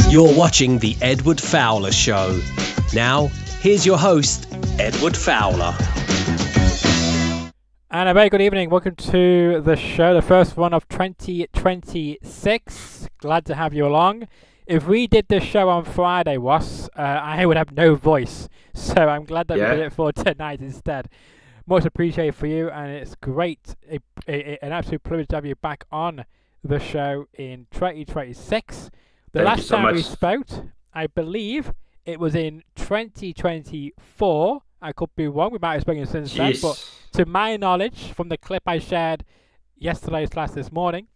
You're watching The Edward Fowler Show. Now, here's your host, Edward Fowler. And a very good evening. Welcome to the show, the first one of 2026. Glad to have you along. If we did this show on Friday, I would have no voice. So I'm glad that we did it for tonight instead. Much appreciated for you, and it's great, an absolute privilege to have you back on the show in 2026. The last time we spoke, I believe it was in 2024. I could be wrong. We might have spoken since then. But to my knowledge, from the clip I shared this morning,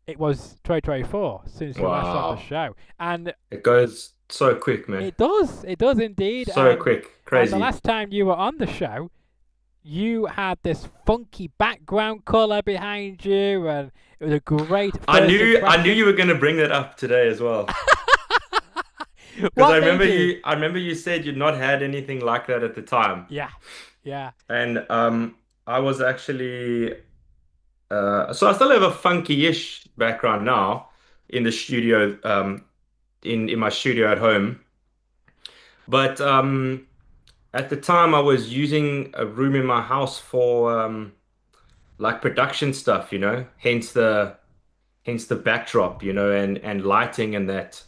it was 2024 since you last on the show. And it goes so quick, man. It does indeed. So quick, crazy. And the last time you were on the show, you had this funky background color behind you, and it was a great. I knew you were going to bring that up today as well. Because I remember you said you'd not had anything like that at the time. Yeah. And I was actually so I still have a funky-ish background now in the studio, in my studio at home, but at the time I was using a room in my house for like production stuff, hence the backdrop, and lighting and that.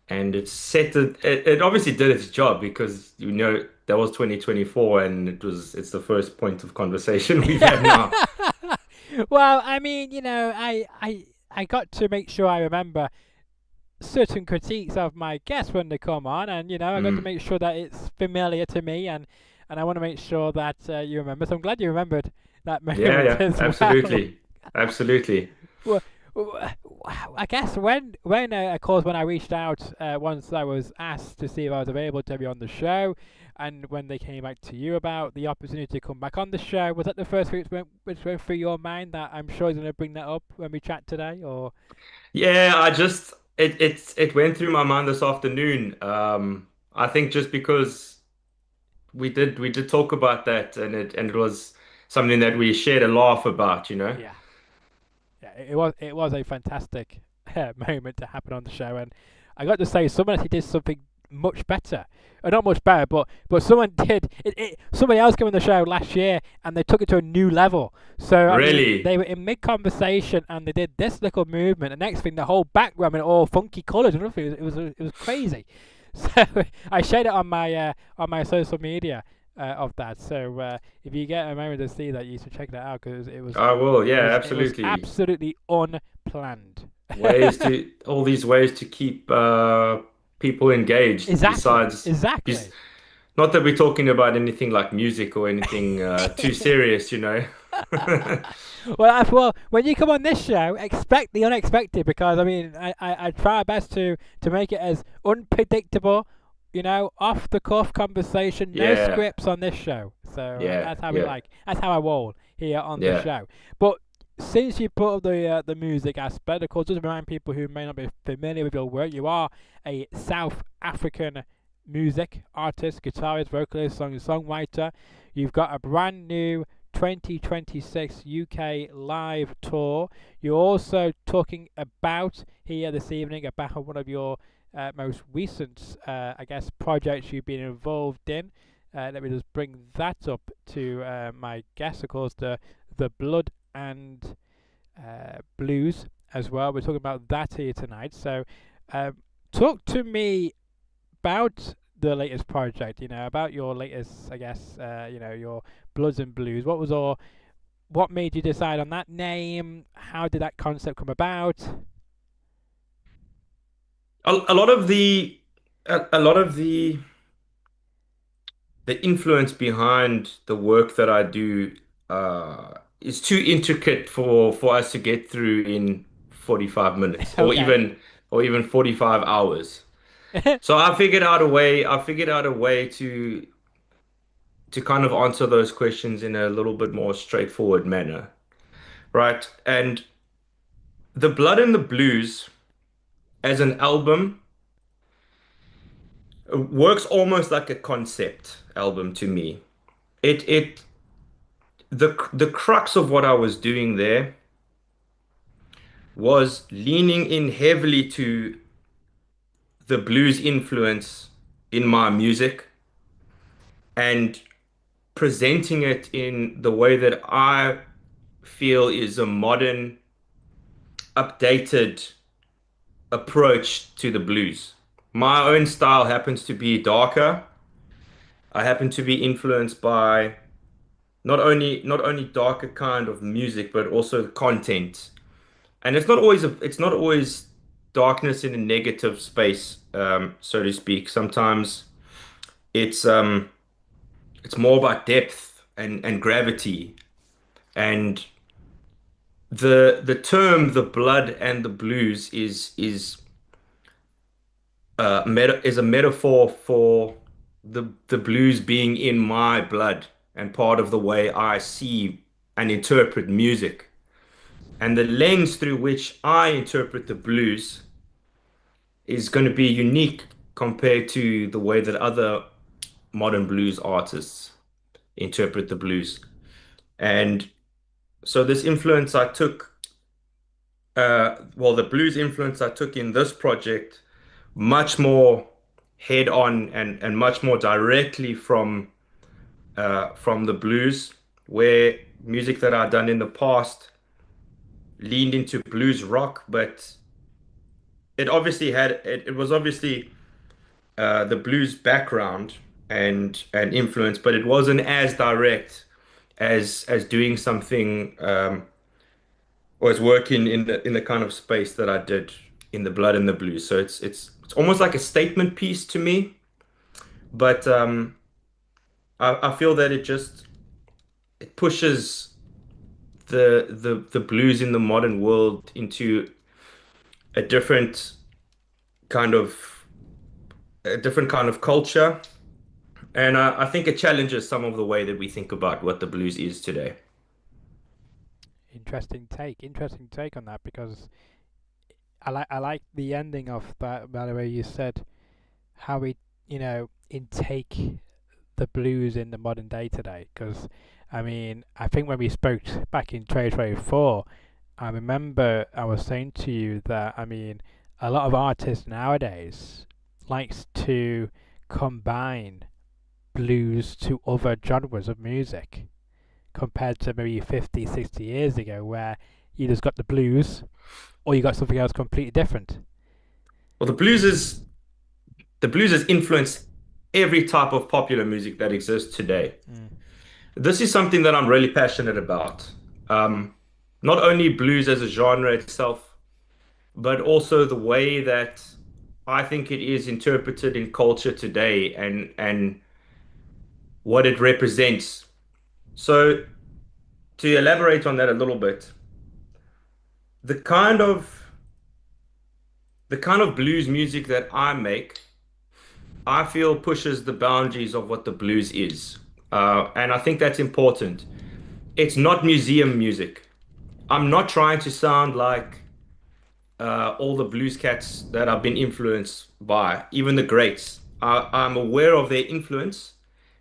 And it obviously did its job because that was 2024 and it's the first point of conversation we've had now. Well, I mean, I got to make sure I remember certain critiques of my guests when they come on, and I got to make sure that it's familiar to me, and I want to make sure that you remember. So I'm glad you remembered that moment. Yeah, absolutely. Well, I guess when I reached out once I was asked to see if I was available to be on the show, and when they came back to you about the opportunity to come back on the show, was that the first thing which went through your mind that I'm sure is going to bring that up when we chat today? Or yeah, it went through my mind this afternoon. I think just because we did talk about that, and it was something that we shared a laugh about, Yeah, it was a fantastic moment to happen on the show, and I got to say, someone actually did something much better. Not much better, but someone did it. Somebody else came on the show last year, and they took it to a new level. So really, they were in mid-conversation, and they did this little movement. The next thing, the whole background in all funky colours and everything. It was crazy. So I shared it on my social media of that. So if you get a moment to see that, you should check that out because it was. I will. Yeah, absolutely. It was absolutely unplanned. All these ways to keep people engaged. Exactly. Not that we're talking about anything like music or anything too serious, Well, when you come on this show, expect the unexpected, because I mean, I try my best to make it as unpredictable, off the cuff conversation, no scripts on this show. So that's how we like. That's how I roll here on the show. But since you put up the music aspect, of course, just remind people who may not be familiar with your work, you are a South African music artist, guitarist, vocalist, songwriter. You've got a brand new 2026 UK live tour. You're also talking about here this evening about one of your most recent, projects you've been involved in. Let me just bring that up to my guest, of course, the Blood and Blues as well. We're talking about that here tonight. So talk to me about the latest project, about your latest, your Bloods and Blues. What made you decide on that name? How did that concept come about? A lot of the influence behind the work that I do is too intricate for us to get through in 45 minutes or even 45 hours. So I figured out a way to kind of answer those questions in a little bit more straightforward manner, right? And the Blood and the Blues as an album works almost like a concept album to me. The crux of what I was doing there was leaning in heavily to the blues influence in my music and presenting it in the way that I feel is a modern, updated approach to the blues. My own style happens to be darker. I happen to be influenced by not only darker kind of music, but also content. And it's not always darkness in a negative space, so to speak. Sometimes it's um it's more about depth and gravity. And the term the blood and the blues is a metaphor for the blues being in my blood and part of the way I see and interpret music. And the lens through which I interpret the blues is going to be unique compared to the way that other modern blues artists interpret the blues. And so this influence I took, the blues influence I took in this project, much more head on and much more directly from the blues, where music that I'd done in the past leaned into blues rock, but it was obviously the blues background and influence, but it wasn't as direct as doing something or as working in the kind of space that I did in the blood and the blues. So it's almost like a statement piece to me, but I feel that it pushes the blues in the modern world into a different kind of a different kind of culture. And I think it challenges some of the way that we think about what the blues is today. Interesting take on that, because I like the ending of that. By the way, you said how we intake the blues in the modern day today. Because I mean, I think when we spoke back in 2024, I remember I was saying to you that I mean a lot of artists nowadays likes to combine blues to other genres of music compared to maybe 50, 60 years ago, where you just got the blues or you got something else completely different. Well, the blues has influenced every type of popular music that exists today. Mm. This is something that I'm really passionate about. Um, Not only blues as a genre itself, but also the way that I think it is interpreted in culture today and what it represents. So to elaborate on that a little bit, the kind of the kind of blues music that I make, I feel pushes the boundaries of what the blues is. And I think that's important. It's not museum music. I'm not trying to sound like all the blues cats that I've been influenced by, even the greats. I'm aware of their influence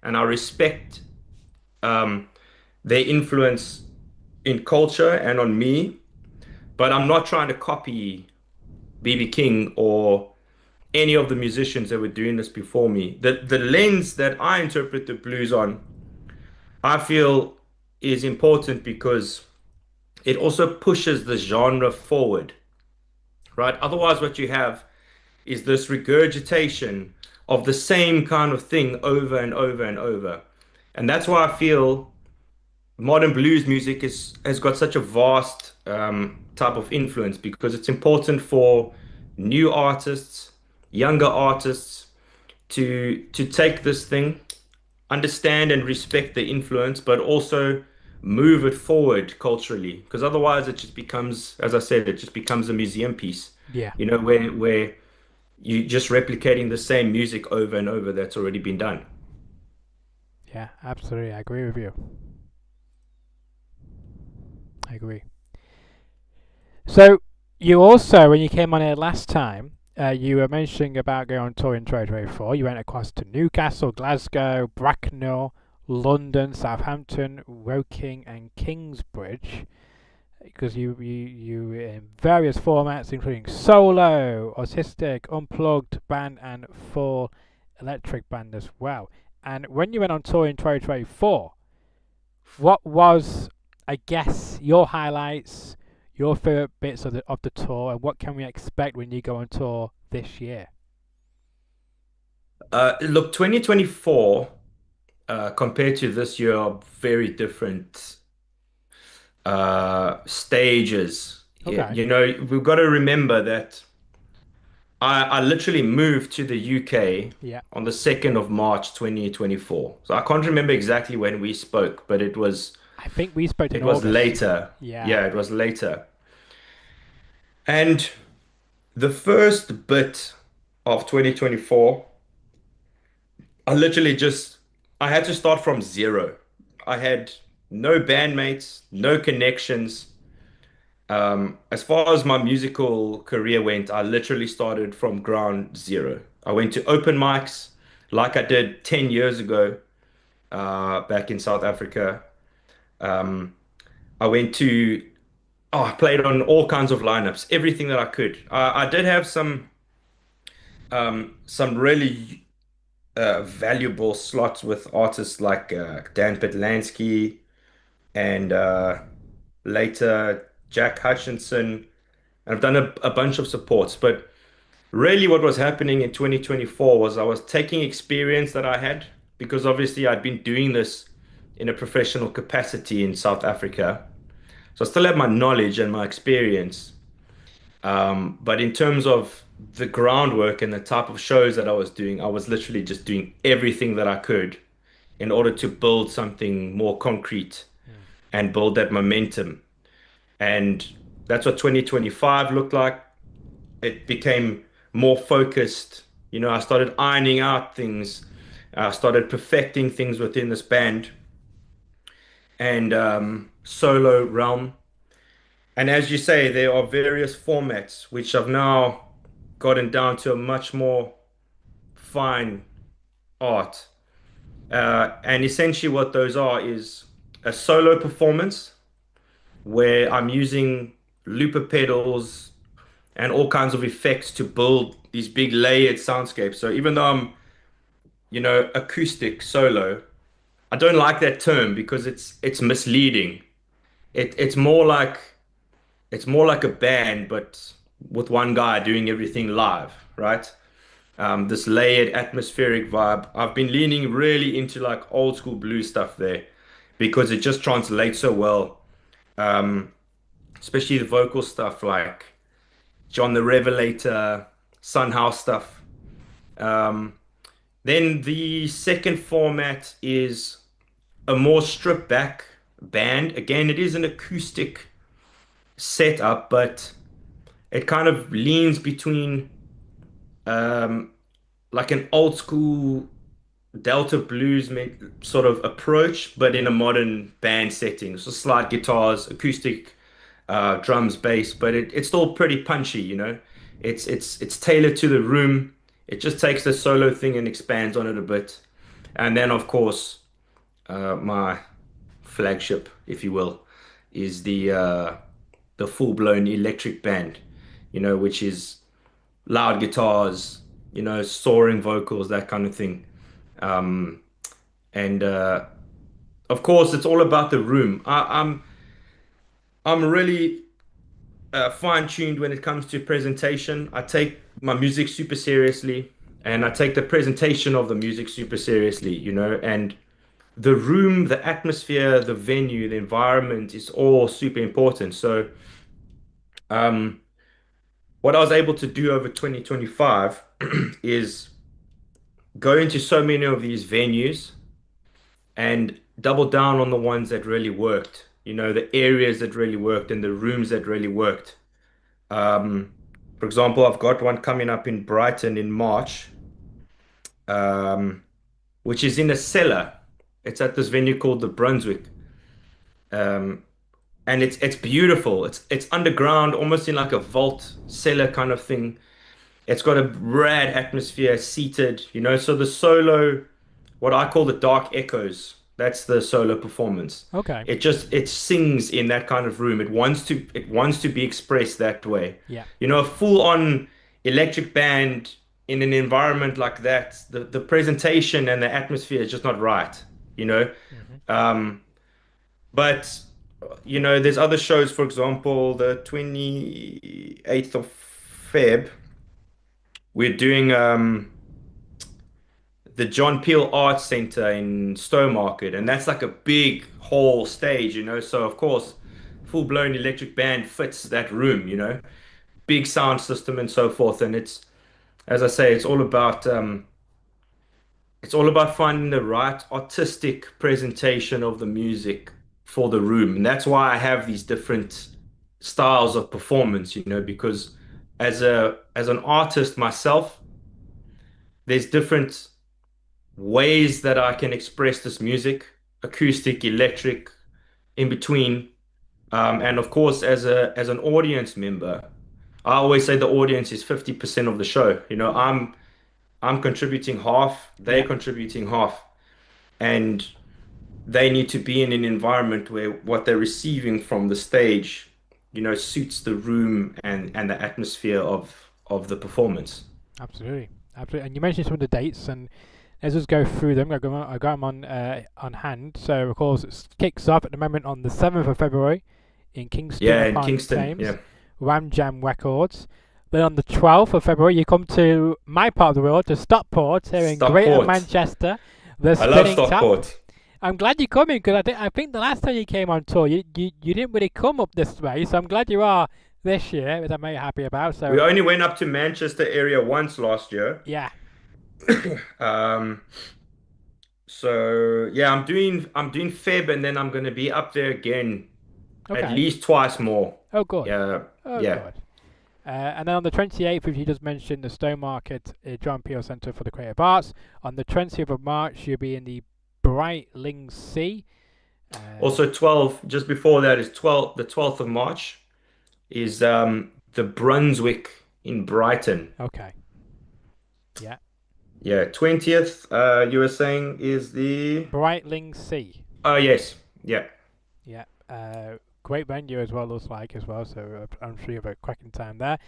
and I respect um, their influence in culture and on me, but I'm not trying to copy BB King or any of the musicians that were doing this before me. The lens that I interpret the blues on, I feel is important because it also pushes the genre forward, right? Otherwise, what you have is this regurgitation of the same kind of thing over and over and over. And that's why I feel modern blues music has got such a vast type of influence because it's important for new artists, younger artists to take this thing, understand and respect the influence, but also move it forward culturally. Because otherwise, it just becomes, as I said, it just becomes a museum piece. Yeah, Where you just replicating the same music over and over that's already been done. yeah, absolutely. I agree with you. I agree. So you also, when you came on here last time, you were mentioning about going on tour in 2024. You went across to Newcastle, Glasgow, Bracknell, London, Southampton, Woking, and Kingsbridge. because you in various formats, including solo, autistic, unplugged band, and full electric band as well. And when you went on tour in 2024, what was, I guess, your highlights, your favorite bits of the tour, and what can we expect when you go on tour this year? Look, 2024 compared to this year are very different stages. Yeah, Okay. we've got to remember that I literally moved to the UK Yeah. on the 2nd of March 2024. So I can't remember exactly when we spoke, but I think we spoke in it was August. later. Yeah. Yeah, it was later. And the first bit of 2024, I literally just I had to start from zero. I had no bandmates, no connections. As far as my musical career went, I literally started from ground zero. I went to open mics like I did 10 years ago, back in South Africa. Um, I went to, I played on all kinds of lineups, everything that I could. I did have some really valuable slots with artists like Dan Petlansky and later Jack Hutchinson. And I've done a bunch of supports, but really what was happening in 2024 was I was taking experience that I had because obviously I'd been doing this in a professional capacity in South Africa. So I still have my knowledge and my experience. But in terms of the groundwork and the type of shows that I was doing, I was literally just doing everything that I could in order to build something more concrete Mm. and build that momentum. And that's what 2025 looked like. It became more focused. I started ironing out things. I started perfecting things within this band and solo realm. And as you say, there are various formats which I've now gotten down to a much more fine art. And essentially, what those are is a solo performance where I'm using looper pedals and all kinds of effects to build these big layered soundscapes. So even though I'm, acoustic solo, I don't like that term because it's misleading. It's more like a band, but with one guy doing everything live, right? This layered atmospheric vibe. I've been leaning really into like old school blues stuff there because it just translates so well. Um, Especially the vocal stuff like John the Revelator, Sun House stuff. Um, then the second format is a more stripped back band. Again, it is an acoustic setup, but it kind of leans between um, like an old school Delta blues sort of approach, but in a Yeah. modern band setting. So slide guitars, acoustic drums, bass, but it's still pretty punchy, It's tailored to the room. It just takes the solo thing and expands on it a bit. And then, of course, my flagship, if you will, is the full-blown electric band, which is loud guitars, soaring vocals, that kind of thing. Um, and of course, it's all about the room. I'm really fine-tuned when it comes to presentation. I take my music super seriously, and I take the presentation of the music super seriously, and the room, the atmosphere, the venue, the environment is all super important. So, um, what I was able to do over 2025 is go into so many of these venues and double down on the ones that really worked, the areas that really worked and the rooms that really worked. Um, for example, I've got one coming up in Brighton in March, um, which is in a cellar. It's at this venue called the Brunswick. Um, and it's beautiful. It's underground, almost in like a vault cellar kind of thing. It's got a rad atmosphere, seated, so the solo, what I call the dark echoes, That's the solo performance. Okay. It sings in that kind of room. It wants to be expressed that way. Yeah. A full-on electric band in an environment like that, the presentation and the atmosphere is just not right, you know. Hmm. Um, but there's other shows, for example, the 28th of Feb, we're doing the John Peel Arts Centre in Stowmarket, and that's like a big hall stage, So of course, full-blown electric band fits that room, big sound system and so forth. And as I say, it's all about finding the right artistic presentation of the music for the room, and that's why I have these different styles of performance, because as an artist myself, there's different ways that I can express this music, acoustic, electric, in between. And of course, as an audience member, I always say the audience is 50% of the show. I'm contributing half, they're Yeah. contributing half, and they need to be in an environment where what they're receiving from the stage, suits the room and the atmosphere of the performance. Absolutely. Absolutely. And you mentioned some of the dates, and let's just go through them. I got them on hand. So, of course, it kicks off at the moment on the 7th of February in Kingston Yeah, in upon Kingston. Thames, Yeah. Ram Jam Records. Then on the 12th of February, you come to my part of the world, to Stockport, here in Greater Stockport. Manchester. The I love Spinning Tap. Stockport. I'm glad you're coming, because I think the last time you came on tour, you didn't really come up this way. So I'm glad you are this year, which I'm very happy about. We So only went up to Manchester area once last year. yeah, Um, so yeah, I'm doing Feb, and then I'm gonna be up there again at okay. least twice more. Oh, good. Yeah, Oh, yeah. good. And then on the 28th, if you just mentioned the Stowmarket John Peel Centre for the Creative Arts. On the 20th of March, you'll be in the Brightling Sea. Also 12, just before that is 12, the 12th of March is the Brunswick in Brighton. Okay. Yeah. Yeah, 20th, you were saying is the Brightling Sea. oh yes. Yeah. Yeah. Great venue as well, looks like as well. So I'm sure you have a cracking time there.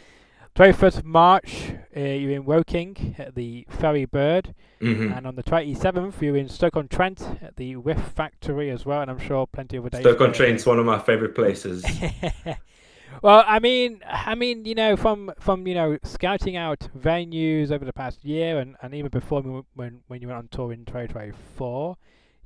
21st of March, you're in Woking at the Ferry Bird. hmm And on the 27th, you're in Stoke-on-Trent at the Whiff Factory as well. And I'm sure plenty of other days. Stoke-on-Trent's one of my favorite places. Well, from scouting out venues over the past year, and even before, when you went on tour in 2024,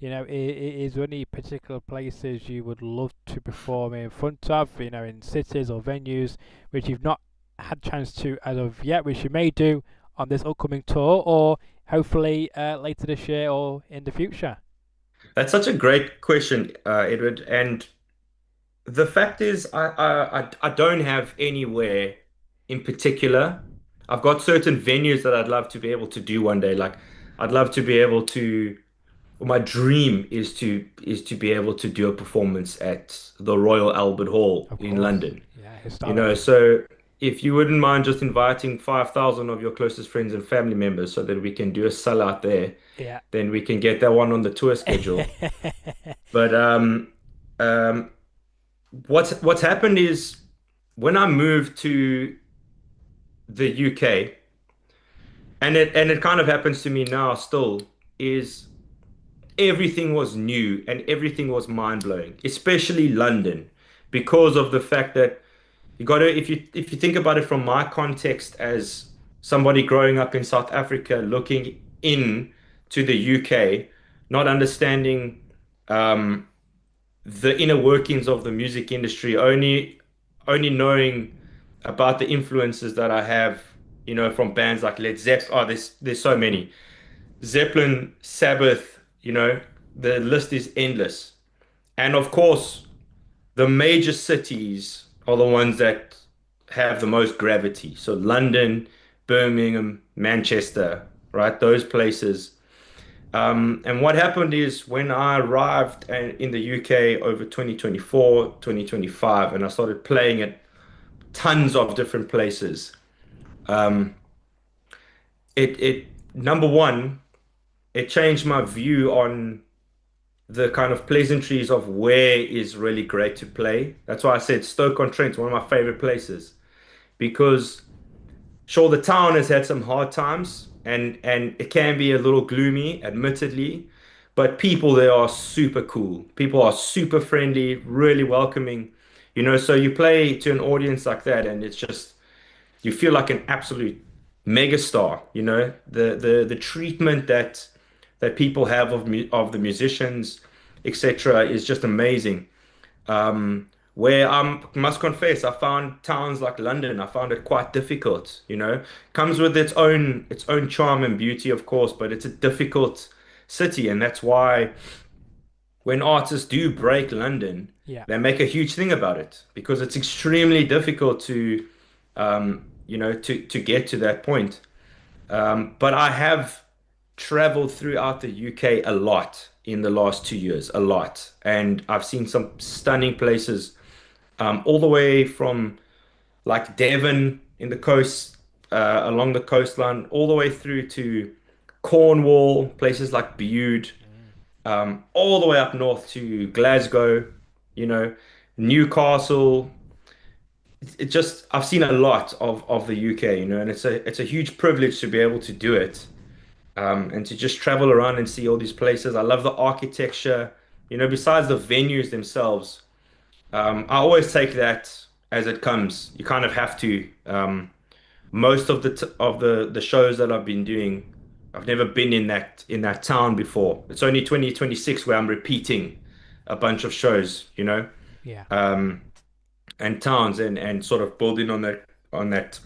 is there any particular places you would love to perform in front of, in cities or venues which you've not had chance to as of yet, which you may do on this upcoming tour, or hopefully later this year or in the future? That's such a great question, Edward. And the fact is, I don't have anywhere in particular. I've got certain venues that I'd love to be able to do one day. Like, I'd love to be able to. Well, my dream is to be able to do a performance at the Royal Albert Hall Of in course. London. Yeah, historic. So if you wouldn't mind just inviting 5,000 of your closest friends and family members so that we can do a sellout there, Yeah. then we can get that one on the tour schedule. But um, what's happened is when I moved to the UK, and it kind of happens to me now still, is everything was new and everything was mind-blowing, especially London, because of the fact that you got to, if you think about it from my context as somebody growing up in South Africa, looking in to the UK, not understanding um, the inner workings of the music industry, only knowing about the influences that I have, from bands like Led Zeppelin. Oh, there's so many. Zeppelin, Sabbath, the list is endless. And of course, the major cities are the ones that have the most gravity. So London, Birmingham, Manchester, right? Those places. And what happened is when I arrived in the UK over 2024, 2025, and I started playing at tons of different places, um, it number one, it changed my view on the kind of pleasantries of where is really great to play. That's why I said Stoke-on-Trent, one of my favorite places, because sure, the town has had some hard times and it can be a little gloomy, admittedly, but people there are super cool. People are super friendly, really welcoming. So you play to an audience like that and it's just you feel like an absolute megastar, the treatment that people have of the musicians, etc., is just amazing. Where I must confess, I found towns like London, I found it quite difficult, Comes with its own charm and beauty, of course, but it's a difficult city, and that's why when artists do break London, Yeah. they make a huge thing about it because it's extremely difficult to get to that point. But I have traveled throughout the UK a lot in the last 2 years, a lot, and I've seen some stunning places, all the way from like Devon in the coast, along the coastline, all the way through to Cornwall, places like Bude, Mm. all the way up north to Glasgow, you know, Newcastle. It just I've seen a lot of the UK, and it's a huge privilege to be able to do it, and to just travel around and see all these places. I love the architecture, besides the venues themselves. I always take that as it comes. You kind of have to. Most of the shows that I've been doing, I've never been in that town before. It's only 2026 where I'm repeating a bunch of shows, Yeah. um, and towns and sort of building on that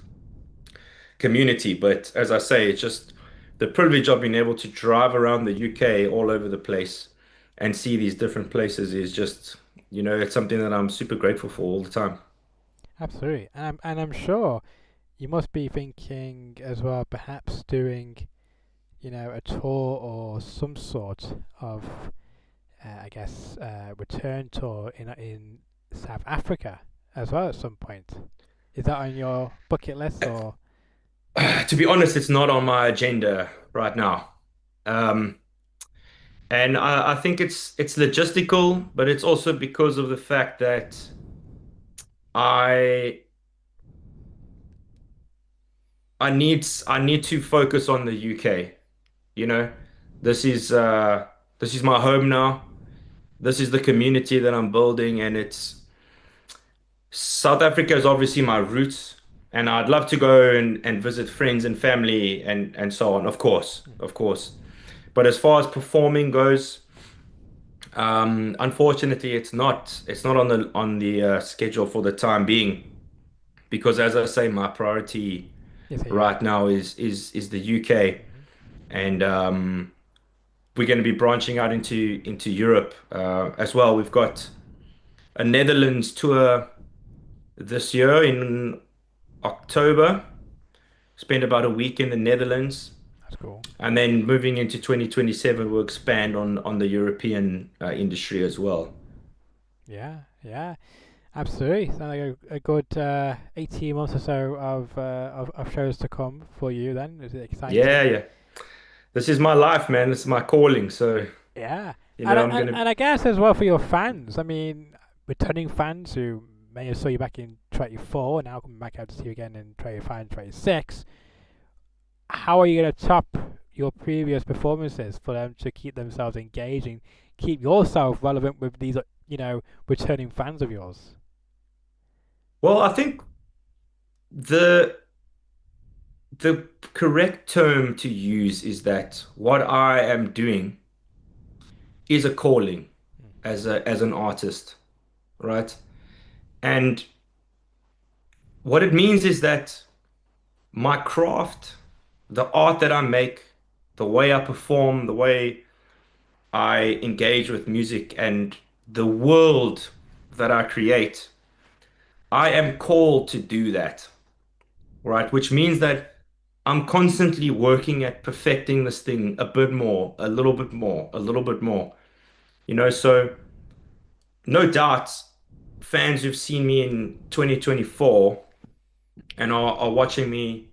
community. But as I say, it's just the privilege of being able to drive around the UK all over the place and see these different places is just, it's something that I'm super grateful for all the time. Absolutely. And I'm sure you must be thinking as well, perhaps doing, a tour or some sort of, I guess, return tour in South Africa as well at some point. Is that on your bucket list or? To be honest, it's not on my agenda right now. Um, and I think it's logistical, but it's also because of the fact that I I need to focus on the UK. You know, this is my home now. This is the community that I'm building, and it's South Africa is obviously my roots, and I'd love to go and visit friends and family and so on, of course, Mhm. of course. But as far as performing goes, unfortunately, it's not on the schedule for the time being because, as I say, my priority Is here. right now is the UK, Mhm. and we're going to be branching out into Europe as well. We've got a Netherlands tour this year in October. Spend about a week in the Netherlands, That's cool. and then moving into 2027, we'll expand on the European industry as well. Yeah, yeah, absolutely. Sounds like a good 18 months or so of shows to come for you then. Is it Yeah, exciting? yeah. This is my life, man. This is my calling. So, Yeah, you and know, I- I'm and gonna. and I guess as well for your fans. I mean, returning fans who may have saw you back in 24 and now coming back out to see you again in 25 and 26. How are you going to top your previous performances for them to keep themselves engaged and keep yourself relevant with these, returning fans of yours? Well, I think the the correct term to use is that what I am doing is a calling Mm. as an artist, right? And what it means is that my craft, the art that I make, the way I perform, the way I engage with music, and the world that I create, I am called to do that, right? Which means that I'm constantly working at perfecting this thing a bit more, a little bit more, a little bit more. So no doubt fans who've seen me in 2024 and are watching me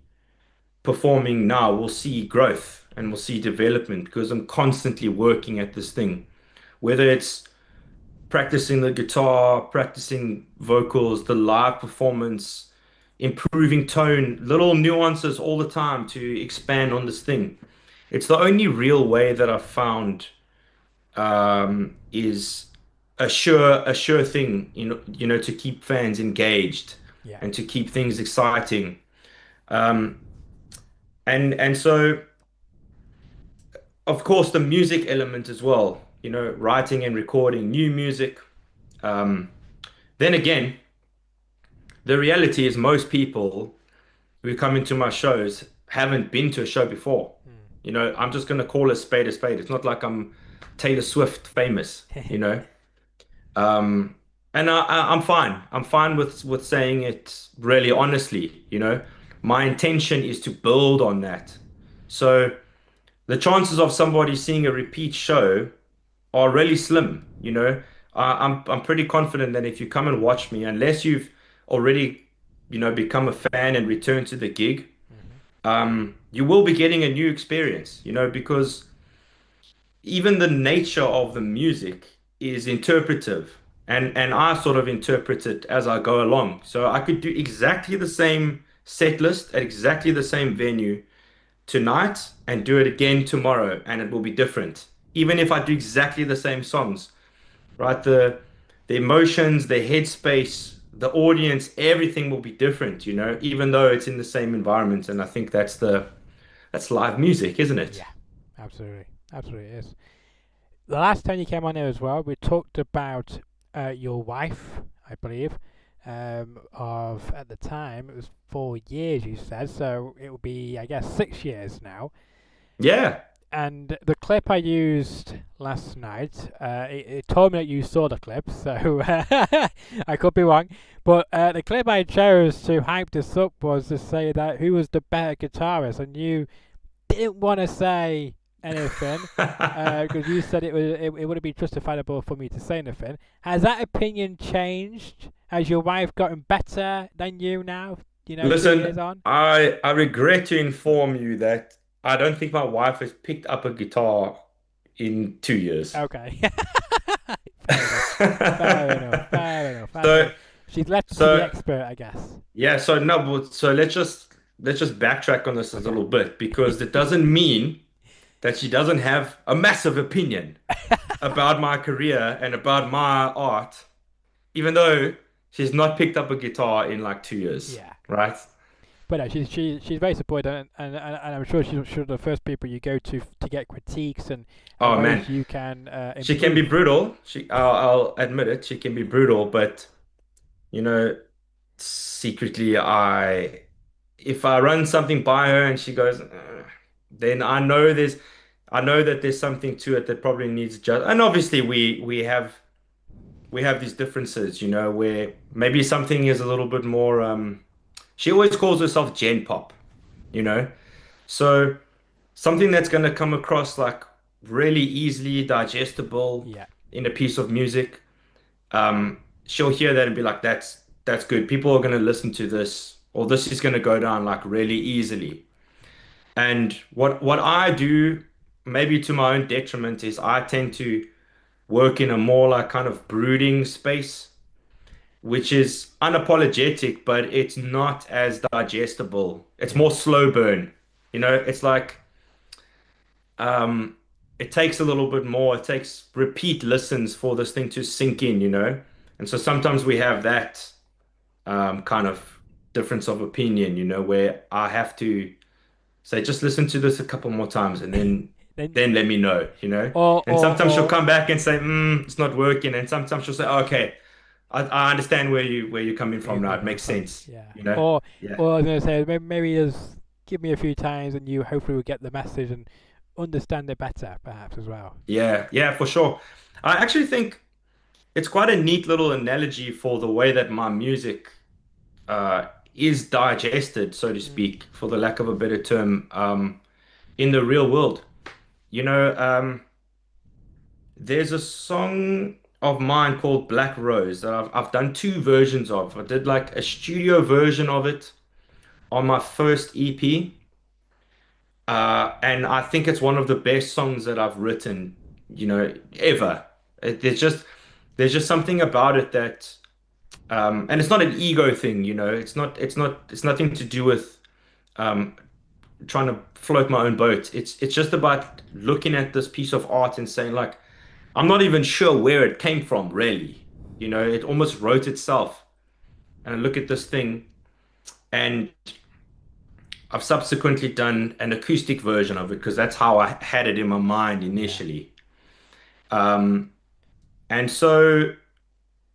performing now will see growth and will see development because I'm constantly working at this thing. whether it's practicing the guitar, practicing vocals, the live performance, improving tone, little nuances all the time to expand on this thing. It's the only real way that I've found is a sure thing, to keep fans engaged Yeah. and to keep things exciting. Um, and so, of course, the music element as well, writing and recording new music. Um, then again, the reality is most people who come into my shows haven't been to a show before. I'm just going to call a spade a spade. It's not like I'm Taylor Swift famous, you know. Um, and I'm fine. I'm fine with saying it really honestly, My intention is to build on that. So the chances of somebody seeing a repeat show are really slim, I'm pretty confident that if you come and watch me, unless you've already, become a fan and returned to the gig, you will be getting a new experience, because even the nature of the music is interpretive, and I sort of interpret it as I go along. So I could do exactly the same set list at exactly the same venue tonight and do it again tomorrow, and it will be different. Even if I do exactly the same songs, right? The emotions, the headspace, the audience, everything will be different, even though it's in the same environment. And I think that's live music, isn't it? Yeah, absolutely. Absolutely it is. The last time you came on here as well, we talked about your wife, I believe, of at the time it was 4 years you said, so it will be I guess 6 years now. Yeah. And the clip I used last night, it told me that you saw the clip, so I could be wrong. But the clip I chose to hype this up was to say that who was the better guitarist, and you didn't want to say anything because you said it wouldn't be justifiable for me to say anything. Has that opinion changed? Has your wife gotten better than you now? 2 years Listen, on. I regret to inform you that I don't think my wife has picked up a guitar in 2 years. Okay. Fair enough. Fair enough. So, She's left to so the expert, I guess. yeah, so no, so let's just backtrack on this a Okay. little bit, because it doesn't mean that she doesn't have a massive opinion about my career and about my art, even though she's not picked up a guitar in like 2 years, Yeah. right? But no, she's very supportive, and I'm sure she's the first people you go to get critiques and Oh ways man, you can she can be improve. brutal. I'll admit it, she can be brutal, but you know, secretly, if I run something by her and she goes, then I know that there's something to it that probably needs just. And obviously, we have these differences, where maybe something is a little bit more. She always calls herself Gen Pop, you know, so something that's going to come across like really easily digestible Yeah. in a piece of music. She'll hear that and be like, that's good. People are going to listen to this, or this is going to go down like really easily. And what I do, maybe to my own detriment, is I tend to work in a more like kind of brooding space, which is unapologetic, but it's not as digestible. It's Yeah. more slow burn. It's like um, it takes a little bit more. It takes repeat listens for this thing to sink in. And so sometimes we have that kind of difference of opinion, where I have to say, just listen to this a couple more times and then Then then let me know. or And or sometimes she'll or come back and say, it's not working. And sometimes she'll say, okay, I understand where you're coming where you're from now. It coming makes from. sense, Yeah. you know? Yeah. Or I was gonna say maybe just give me a few times and you hopefully will get the message and understand it better, perhaps as well. Yeah, yeah, for sure. I actually think it's quite a neat little analogy for the way that my music is digested, so to Mm. speak, for the lack of a better term, in the real world. You know, there's a song of mine called Black Rose that I've done two versions of. I did like a studio version of it on my first EP, and I think it's one of the best songs that I've written, ever. There's just something about it that, and it's not an ego thing, you know. It's nothing to do with um, trying to float my own boat. It's just about looking at this piece of art and saying like, I'm not even sure where it came from, really. You know, it almost wrote itself. And I look at this thing, and I've subsequently done an acoustic version of it because that's how I had it in my mind Yeah. initially. Um, and so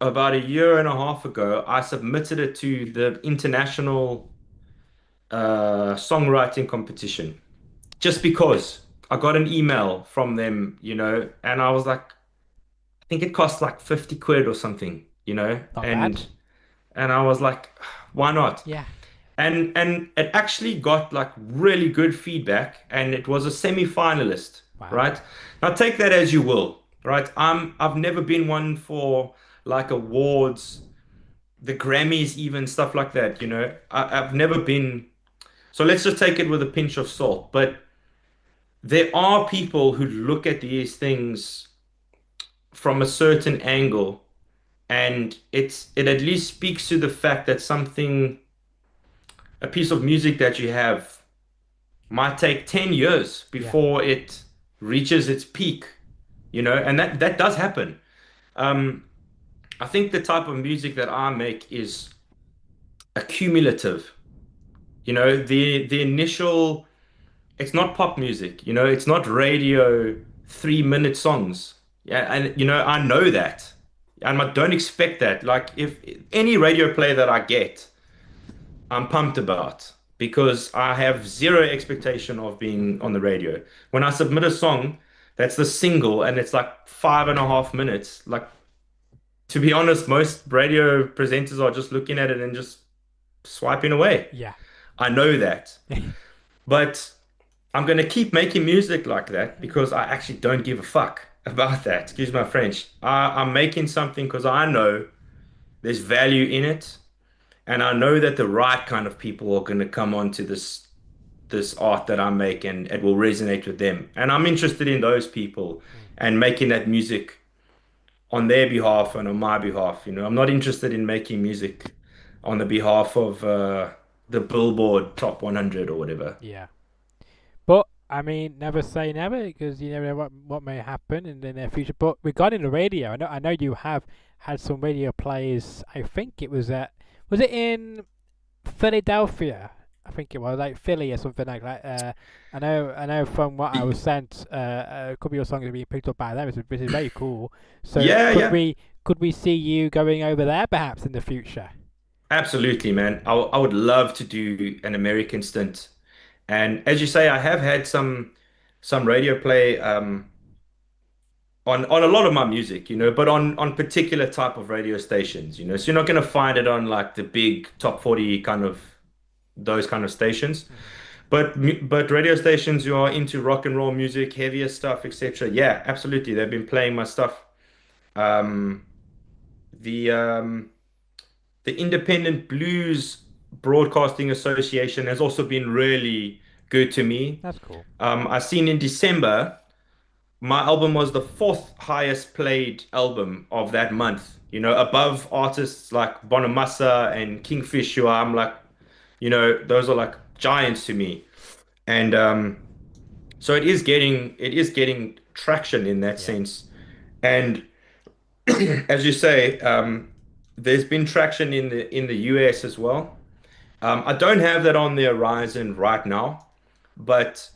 about a year and a half ago, I submitted it to the international songwriting competition just because I got an email from them, you know, and I was like, I think it cost like 50 quid or something, you know, Not bad. and I was like, why not? Yeah. And it actually got like really good feedback, and it was a semi-finalist, Wow. right? Now take that as you will, right? I've never been one for like awards, the Grammys, even stuff like that, you know. I've never been, so let's just take it with a pinch of salt. But there are people who look at these things from a certain angle, and it at least speaks to the fact that something, a piece of music that you have might take 10 years Yeah. before it reaches its peak, you know, and that does happen. Um, I think the type of music that I make is accumulative. You know, the initial, it's not pop music, you know, it's not radio 3 minute songs. Yeah, and you know, I know that. And I don't expect that. Like if any radio play that I get, I'm pumped about because I have zero expectation of being on the radio. When I submit a song that's the single and it's like 5.5 minutes, like to be honest, most radio presenters are just looking at it and just swiping away. Yeah. I know that. But I'm going to keep making music like that because I actually don't give a fuck about that. Excuse my French. I'm making something because I know there's value in it. And I know that the right kind of people are going to come onto this art that I make, and it will resonate with them. And I'm interested in those people Mm. and making that music on their behalf and on my behalf. You know, I'm not interested in making music on the behalf of the Billboard Top 100 or whatever. Yeah. But I mean, never say never because you never know what may happen in the near future. But regarding the radio, I know you have had some radio plays. I think it was it in Philadelphia? I think it was like Philly or something like that. I know from what I was sent, a couple of your songs are being picked up by them, which is very cool. So Yeah, could yeah, we see you going over there perhaps in the future? absolutely, man. I would love to do an American stint. And as you say, I have had some radio play on a lot of my music, you know, but on particular type of radio stations, you know. So you're not going to find it on like the big top 40 kind of those kind of stations. Hmm. But radio stations who are into rock and roll music, heavier stuff, etc. Yeah, absolutely. They've been playing my stuff. Um, the um, the Independent Blues Broadcasting Association has also been really good to me. That's cool. I seen in December, my album was the fourth highest played album of that month. You know, above artists like Bonamassa and Kingfish, who I'm like, you know, those are like giants to me. And so it is getting traction in that Yeah. sense. And as you say, there's been traction in the US as well. I don't have that on the horizon right now, but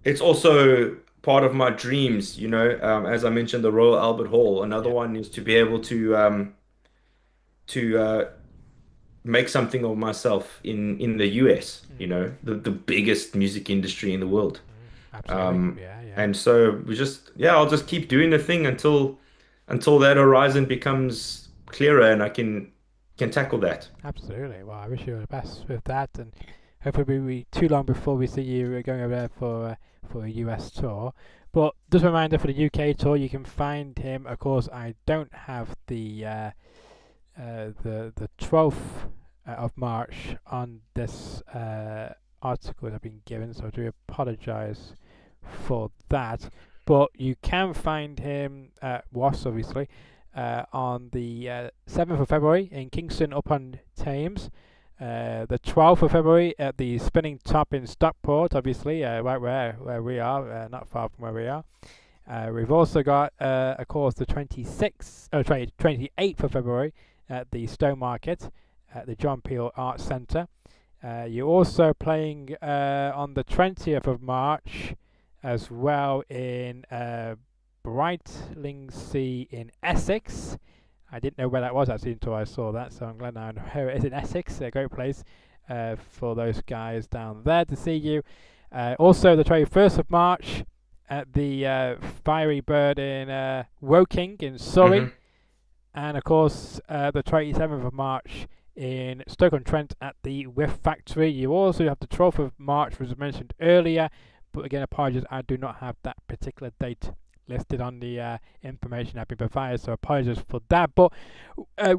it's also part of my dreams, you know. As I mentioned, the Royal Albert Hall. Another Yeah. one is to be able to make something of myself in the US, Mm. you know, the biggest music industry in the world. Mm. Absolutely. Yeah. Yeah. And so yeah, I'll just keep doing the thing until that horizon becomes clearer and I can tackle that. Absolutely. Well, I wish you all the best with that, and hopefully it won't be too long before we see you going over there for a US tour. But just a reminder for the UK tour, you can find him. Of course, I don't have the 12th of March on this article that I've been given, so I do apologise for that. but you can find him at Was, obviously, on the 7th of February in Kingston upon Thames. The 12th of February at the Spinning Top in Stockport, obviously, right where we are, not far from where we are. We've also got, of course, the 28th of February at the Stone Market at the John Peel Arts Centre. You're also playing on the 20th of March as well in Brightlingsea in Essex. I didn't know where that was actually until I saw that, so I'm glad now I know where it is in Essex. A great place for those guys down there to see you. Also, the 21st of March at the Fiery Bird in Woking in Surrey. And, of course, the 27th of March in Stoke-on-Trent at the Whiff Factory. You also have the 12th of March, which was mentioned earlier. But, again, apologies, I do not have that particular date listed on the information I've been provided, so apologies for that. But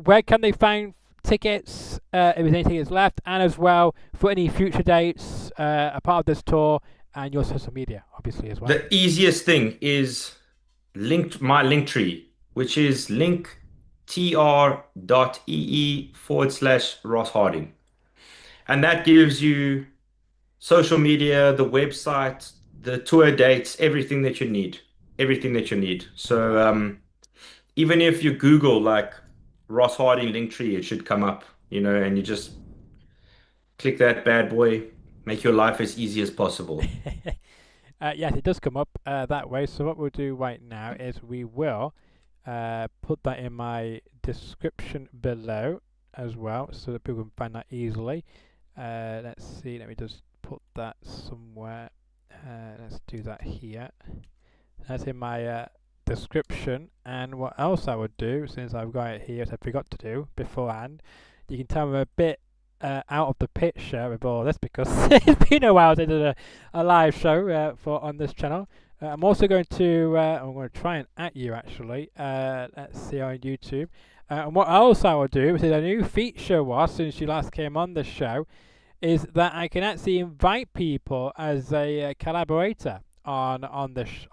where can they find tickets, if there's any tickets left, and as well for any future dates, a part of this tour, and your social media, obviously, as well? The easiest thing is my link tree, which is linktr.ee/Ross Harding. And that gives you social media, the website, the tour dates, everything that you need. So even if you Google like Ross Harding Linktree, it should come up, and you just click that bad boy, make your life as easy as possible. Yes, it does come up that way. So what we'll do right now is we will put that in my description below as well, so that people can find that easily. Let's see, let me just put that somewhere. Let's do that here. That's in my description. And what else I would do, since I've got it here, as I forgot to do beforehand, you can tell me a bit out of the picture with all this, because it's been a while since I did a live show on this channel. I'm also going to I'm going to try and at you actually. Let's see, on YouTube. And what else I will do, which is a new feature since you last came on the show, is that I can actually invite people as a collaborator on this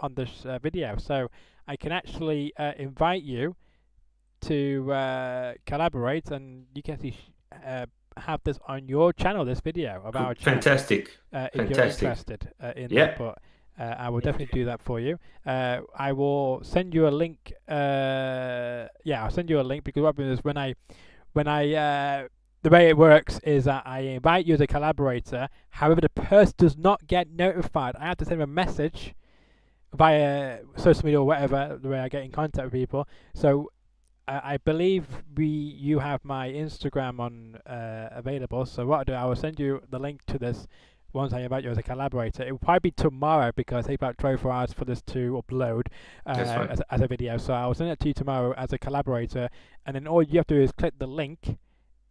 video. So I can actually invite you to collaborate, and you can actually have this on your channel, this video of our channel. Fantastic. If you're interested in that, but I will definitely do that for you. I will send you a link. I'll send you a link, because what happens is when I the way it works is that I invite you as a collaborator. However, the person does not get notified. I have to send them a message via social media or whatever, the way I get in contact with people. So I believe you have my Instagram on available. So what I'll do, I will send you the link to this once I invite you as a collaborator. It will probably be tomorrow, because it takes about 24 hours for this to upload as a video. So I'll send it to you tomorrow as a collaborator, and then all you have to do is click the link,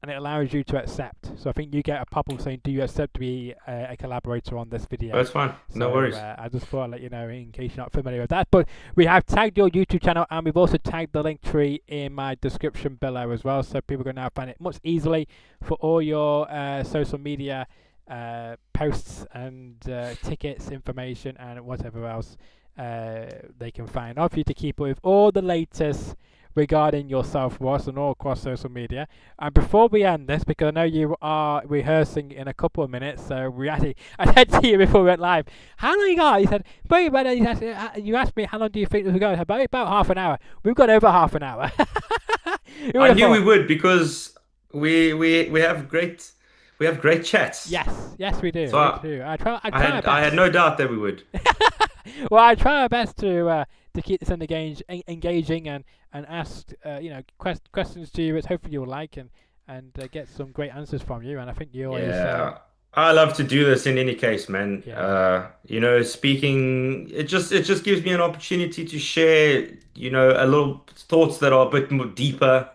and it allows you to accept. So I think you get a pop-up saying, do you accept to be a collaborator on this video? That's fine. No worries. I just thought I'd let you know in case you're not familiar with that. But we have tagged your YouTube channel, and we've also tagged the link tree in my description below as well. So people can now find it much easily for all your social media posts and tickets, information, and whatever else they can find of you, to keep up with all the latest regarding yourself, Ross, and all across social media. And before we end this, because I know you are rehearsing in a couple of minutes, so I said to you before we went live, how long you got? You said, you asked me how long do you think this will go? I said, about half an hour. We've got over half an hour. I knew we would, because we have great chats. Yes, we do. So I had no doubt that we would. Well, I try my best to keep this engaging and ask questions to you, which hopefully you'll like, and get some great answers from you. And I think you always. I love to do this in any case, man. Yeah. Speaking, it just gives me an opportunity to share, a little thoughts that are a bit more deeper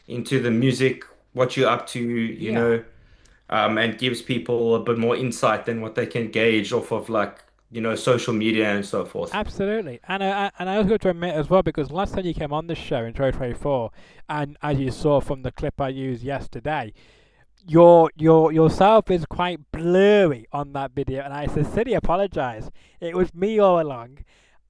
into the music, what you're up to, and gives people a bit more insight than what they can gauge off of social media and so forth. Absolutely. And I was going to admit as well, because last time you came on the show in 2024, and as you saw from the clip I used yesterday, yourself is quite blurry on that video, and I sincerely apologize. It was me all along.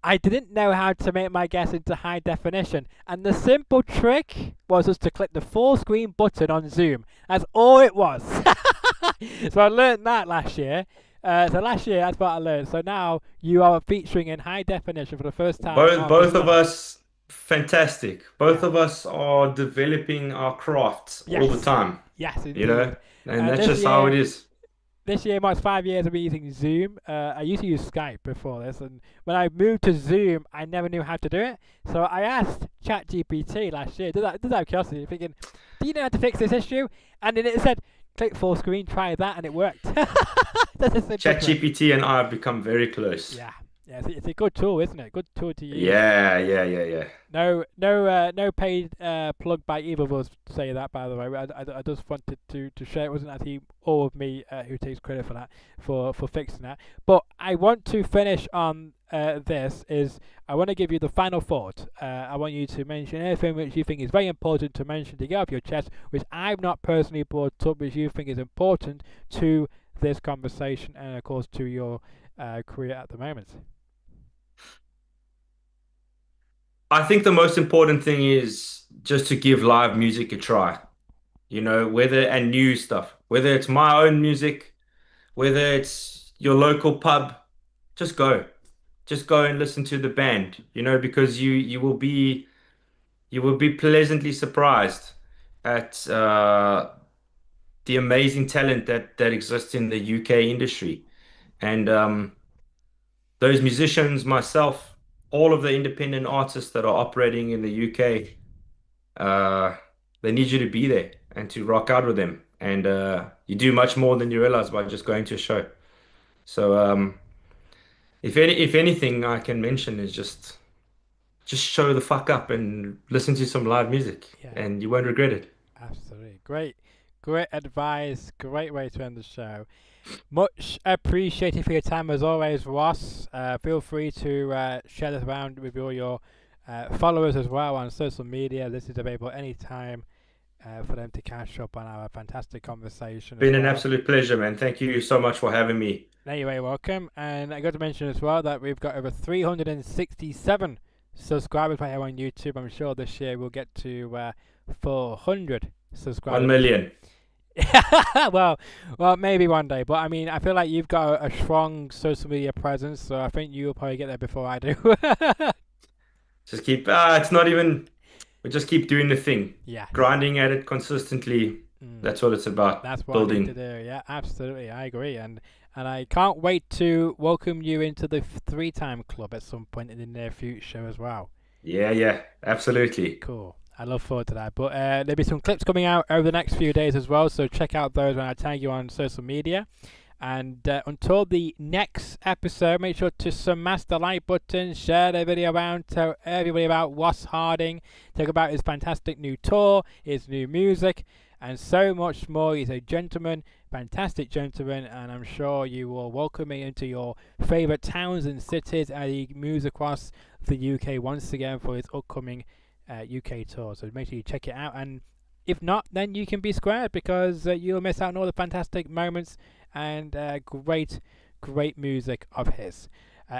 I didn't know how to make my guests into high definition, and the simple trick was just to click the full screen button on Zoom. That's all it was. So I learned that last year. So last year, that's what I learned. So now you are featuring in high definition for the first time. Both of us, fantastic. Both Yeah. of us are developing our crafts all the Yes. time, Yes, indeed. you know, and that's this just how it year, is. this year marks 5 years of me using Zoom. I used to use Skype before this, and when I moved to Zoom, I never knew how to do it. So I asked ChatGPT last year, just out of curiosity, thinking, do you know how to fix this issue? And then it said, click full screen, try that, and it worked. That's a simple trick. ChatGPT and I have become very close. Yeah, yeah, it's a good tool, isn't it? Good tool to use. Yeah. No paid plug by either of us say that, by the way. I just wanted to share. It wasn't actually all of me who takes credit for that, for fixing that. But I want to finish on this. I want to give you the final thought. I want you to mention anything which you think is very important to mention to get off your chest, which I've not personally brought up, which you think is important to this conversation and, of course, to your career at the moment. I think the most important thing is just to give live music a try, and new stuff, whether it's my own music, whether it's your local pub, just go. Just go and listen to the band, because you will be pleasantly surprised at the amazing talent that exists in the UK industry. And those musicians, myself, all of the independent artists that are operating in the UK, they need you to be there and to rock out with them. And you do much more than you realize by just going to a show. So if anything I can mention is just show the fuck up and listen to some live music, Yeah. and you won't regret it. Absolutely. Great advice. Great way to end the show. Much appreciated for your time as always, Ross. Feel free to share this around with all your followers as well on social media. This is available anytime for them to catch up on our fantastic conversation. Been an absolute pleasure, man. Thank you so much for having me. You're very welcome. And I got to mention as well that we've got over 367 subscribers right here on YouTube. I'm sure this year we'll get to 400 subscribers. 1 million. well, maybe one day. But I mean, I feel like you've got a strong social media presence, so I think you'll probably get there before I do. Just keep. It's not even. We just keep doing the thing. Yeah. Grinding at it consistently. That's what it's about. That's what building. I need to do. Yeah, absolutely. I agree. And I can't wait to welcome you into the 3-time club at some point in the near future as well. Yeah, absolutely. Cool. I look forward to that. But there'll be some clips coming out over the next few days as well, so check out those when I tag you on social media. And until the next episode, make sure to smash the like button, share the video around, tell everybody about Ross Harding, talk about his fantastic new tour, his new music, and so much more. He's a gentleman, fantastic gentleman, and I'm sure you will welcome me into your favourite towns and cities as he moves across the UK once again for his upcoming UK tour. So make sure you check it out, and if not, then you can be squared, because you'll miss out on all the fantastic moments and great music of his.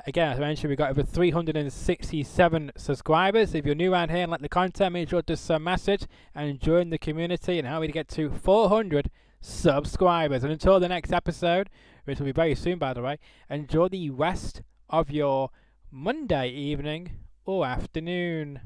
Again, as I mentioned, we've got over 367 subscribers. If you're new around here and like the content, make sure to smash it and join the community and help me to get to 400 subscribers. And until the next episode, which will be very soon, by the way, enjoy the rest of your Monday evening or afternoon.